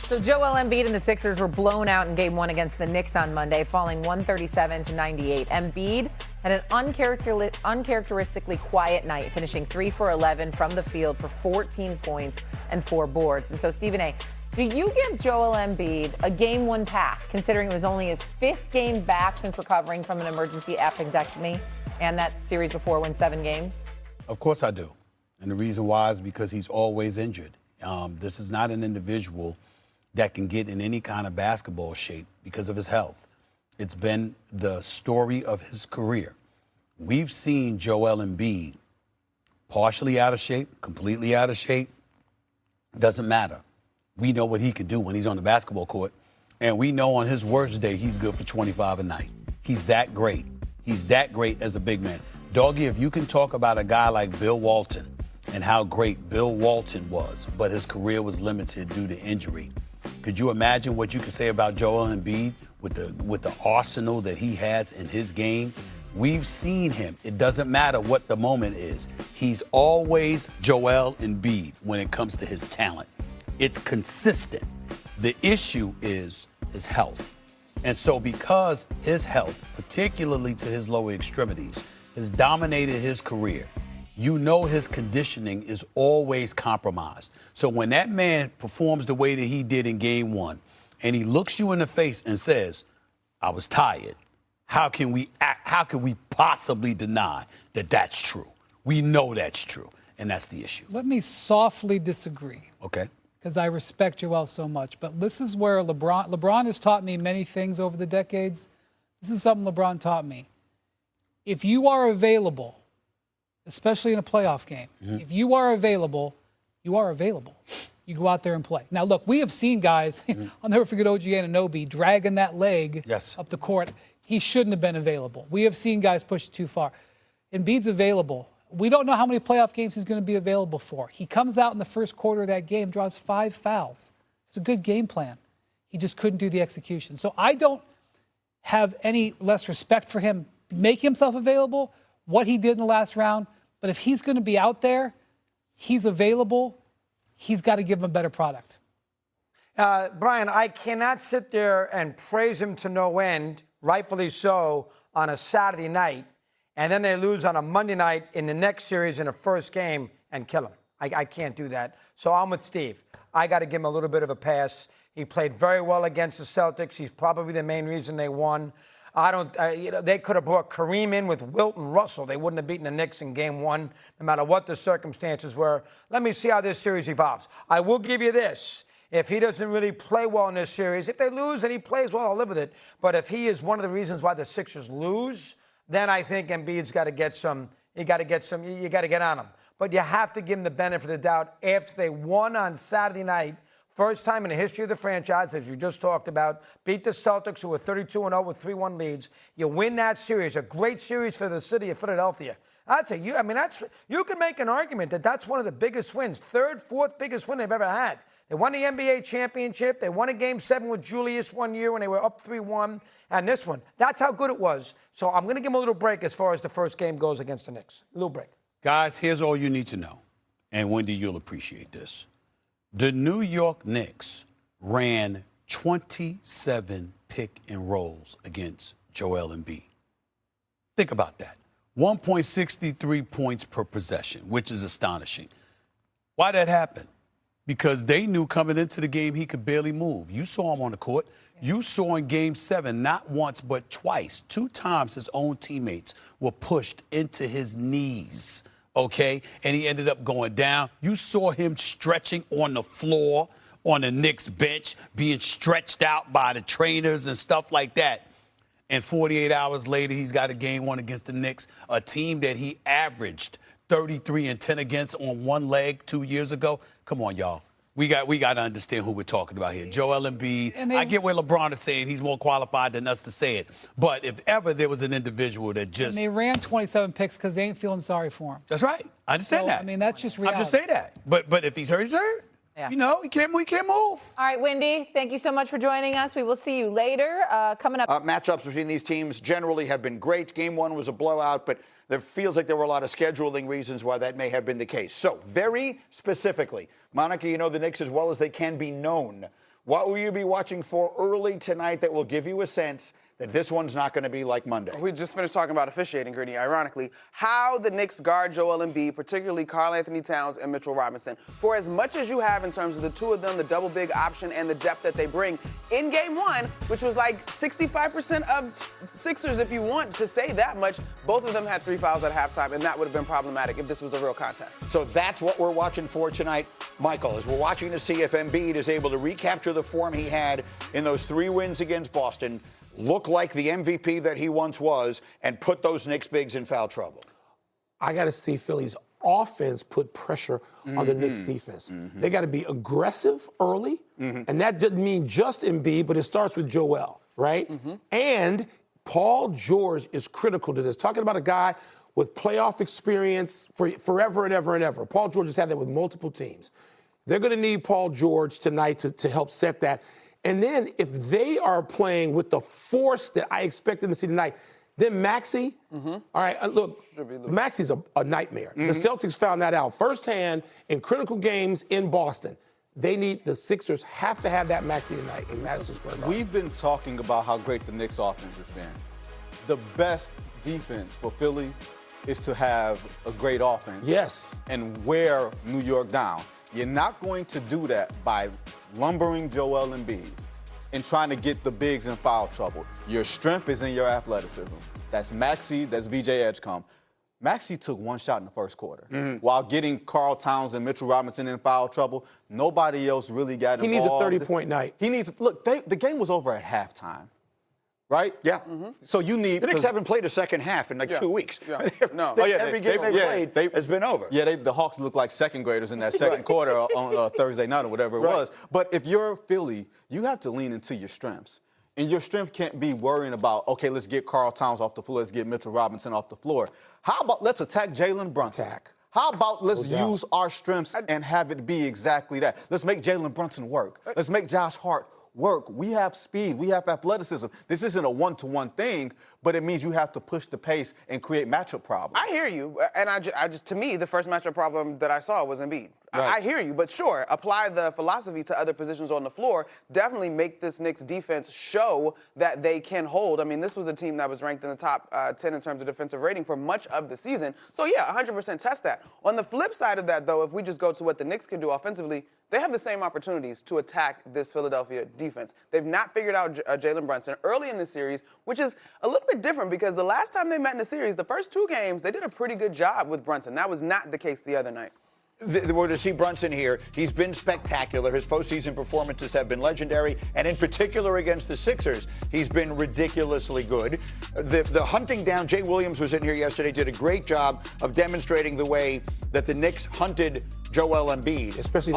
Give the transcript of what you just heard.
So Joel Embiid and the Sixers were blown out in Game 1 against the Knicks on Monday, falling 137-98. Embiid had an uncharacteristically quiet night, finishing 3 for 11 from the field for 14 points and 4 boards. And so, Stephen A., do you give Joel Embiid a Game 1 pass, considering it was only his 5th game back since recovering from an emergency appendectomy and that series before went 7 games? Of course I do. And the reason why is because he's always injured. This is not an individual that can get in any kind of basketball shape because of his health. It's been the story of his career. We've seen Joel Embiid partially out of shape, completely out of shape. Doesn't matter. We know what he can do when he's on the basketball court. And we know on his worst day, he's good for 25 a night. He's that great. He's that great as a big man. Doggy, if you can talk about a guy like Bill Walton and how great Bill Walton was, but his career was limited due to injury, could you imagine what you could say about Joel Embiid with the arsenal that he has in his game? We've seen him. It doesn't matter what the moment is. He's always Joel Embiid when it comes to his talent. It's consistent. The issue is his health. And so because his health, particularly to his lower extremities, has dominated his career, you know his conditioning is always compromised. So when that man performs the way that he did in Game 1, and he looks you in the face and says, I was tired, how can we possibly deny that that's true? We know that's true, and that's the issue. Let me softly disagree. Okay. Because I respect Joel so much. But this is where LeBron has taught me many things over the decades. This is something LeBron taught me. If you are available, especially in a playoff game, if you are available, you are available. You go out there and play. Now, look, we have seen guys, I'll never forget OG Anunoby dragging that leg up the court. He shouldn't have been available. We have seen guys push it too far. Embiid's available. We don't know how many playoff games he's going to be available for. He comes out in the first quarter of that game, draws 5 fouls. It's a good game plan. He just couldn't do the execution. So I don't have any less respect for him making himself available, what he did in the last round. But if he's going to be out there, he's available, he's got to give him a better product. Brian, I cannot sit there and praise him to no end, rightfully so, on a Saturday night, and then they lose on a Monday night in the next series in the first game and kill him. I can't do that. So I'm with Steve. I got to give him a little bit of a pass. He played very well against the Celtics. He's probably the main reason they won. They could have brought Kareem in with Wilt and Russell. They wouldn't have beaten the Knicks in Game 1, no matter what the circumstances were. Let me see how this series evolves. I will give you this. If he doesn't really play well in this series, if they lose and he plays well, I'll live with it. But if he is one of the reasons why the Sixers lose, then I think Embiid's got to get some. You got to get on him. But you have to give him the benefit of the doubt after they won on Saturday night. First time in the history of the franchise, as you just talked about, beat the Celtics, who were 32-0 with 3-1 leads. You win that series, a great series for the city of Philadelphia. You can make an argument that that's one of the biggest wins, 3rd, 4th biggest win they've ever had. They won the NBA championship. They won a Game 7 with Julius one year when they were up 3-1. And this one, that's how good it was. So I'm going to give them a little break as far as the first game goes against the Knicks. A little break. Guys, here's all you need to know. And Wendy, you'll appreciate this. The New York Knicks ran 27 pick and rolls against Joel Embiid. Think about that. 1.63 points per possession, which is astonishing. Why that happened? Because they knew coming into the game he could barely move. You saw him on the court. You saw in Game 7, not once but twice, 2 times his own teammates were pushed into his knees. Okay, and he ended up going down. You saw him stretching on the floor on the Knicks bench, being stretched out by the trainers and stuff like that. And 48 hours later, he's got a Game 1 against the Knicks, a team that he averaged 33 and 10 against on one leg 2 years ago. Come on, y'all. We got to understand who we're talking about here. Joel Embiid. I get where LeBron is saying he's more qualified than us to say it. But if ever there was an individual that just... And they ran 27 picks because they ain't feeling sorry for him. That's right. I understand that. I mean, that's just reality. I'm just saying that. But if he's hurt, he's hurt. Yeah. You know, we can't move. All right, Wendy, thank you so much for joining us. We will see you later. Coming up. Matchups between these teams generally have been great. Game 1 was a blowout, but there feels like there were a lot of scheduling reasons why that may have been the case. So, very specifically, Monica, you know the Knicks as well as they can be known. What will you be watching for early tonight that will give you a sense that this one's not going to be like Monday? We just finished talking about officiating, Gritty, ironically. How the Knicks guard Joel Embiid, particularly Karl Anthony Towns and Mitchell Robinson. For as much as you have in terms of the two of them, the double big option and the depth that they bring, in game one, which was like 65% of Sixers, if you want to say that much, both of them had 3 fouls at halftime, and that would have been problematic if this was a real contest. So that's what we're watching for tonight, Michael, as we're watching to see if Embiid is able to recapture the form he had in those 3 wins against Boston, look like the MVP that he once was, and put those Knicks bigs in foul trouble. I got to see Philly's offense put pressure on the Knicks defense. They got to be aggressive early, and that doesn't mean just Embiid, but it starts with Joel, right? And Paul George is critical to this. Talking about a guy with playoff experience for forever and ever and ever. Paul George has had that with multiple teams. They're going to need Paul George tonight to help set that. And then if they are playing with the force that I expect them to see tonight, then Maxey, all right, look, Maxey's a nightmare. The Celtics found that out firsthand in critical games in Boston. The Sixers have to have that Maxey tonight in Madison Square Garden. We've been talking about how great the Knicks offense has been. The best defense for Philly is to have a great offense. Yes. And wear New York down. You're not going to do that by lumbering Joel Embiid and trying to get the bigs in foul trouble. Your strength is in your athleticism. That's Maxey, that's VJ Edgecombe. Maxey took 1 shot in the first quarter. While getting Karl Towns and Mitchell Robinson in foul trouble, nobody else really got involved. He needs a 30-point night. Look, the game was over at halftime. Right? Yeah. So you need... The Knicks haven't played a second half in 2 weeks. Yeah. No. Every game they've played has been over. Yeah, the Hawks look like second graders in that second quarter on Thursday night or whatever it was. But if you're Philly, you have to lean into your strengths. And your strength can't be worrying about, okay, let's get Karl Towns off the floor, let's get Mitchell Robinson off the floor. How about let's attack Jalen Brunson? How about let's use our strengths and have it be exactly that? Let's make Jalen Brunson work. Let's make Josh Hart work. We have speed. We have athleticism. This isn't a one-to-one thing, but it means you have to push the pace and create matchup problems. I hear you, and I just to me, the first matchup problem that I saw was Embiid. I hear you, but sure, apply the philosophy to other positions on the floor. Definitely make this Knicks defense show that they can hold. I mean, this was a team that was ranked in the top 10 in terms of defensive rating for much of the season. So yeah, 100% test that. On the flip side of that, though, if we just go to what the Knicks can do offensively, they have the same opportunities to attack this Philadelphia defense. They've not figured out Jalen Brunson early in the series, which is a little bit different because the last time they met in the series, the first 2 games, they did a pretty good job with Brunson. That was not the case the other night. We're to see Brunson here. He's been spectacular. His postseason performances have been legendary, and in particular against the Sixers, he's been ridiculously good. The hunting down, Jay Williams was in here yesterday, did a great job of demonstrating the way that the Knicks hunted Joel Embiid, especially